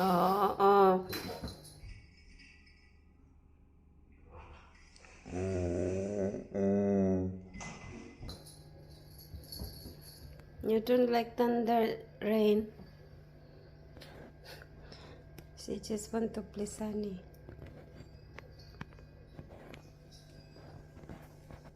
Oh. You don't like thunder, rain. She just want to play Sunny.